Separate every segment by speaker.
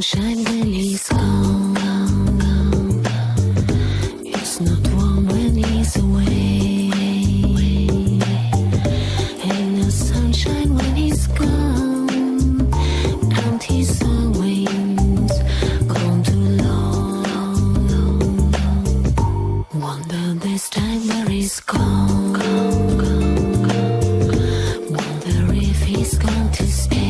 Speaker 1: sunshine when he's gone. It's not warm when he's away. Ain't no sunshine when he's gone. And he's always gone too long. Wonder this time where he's gone. Wonder if he's going to stay.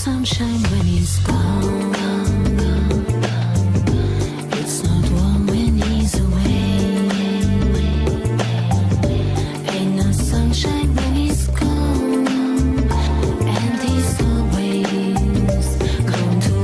Speaker 1: Sunshine when he's gone. It's not warm when he's away. Ain't no sunshine when he's gone. And he's always gone too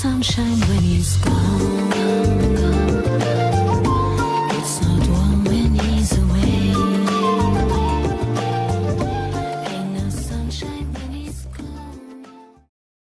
Speaker 1: sunshine when he's gone.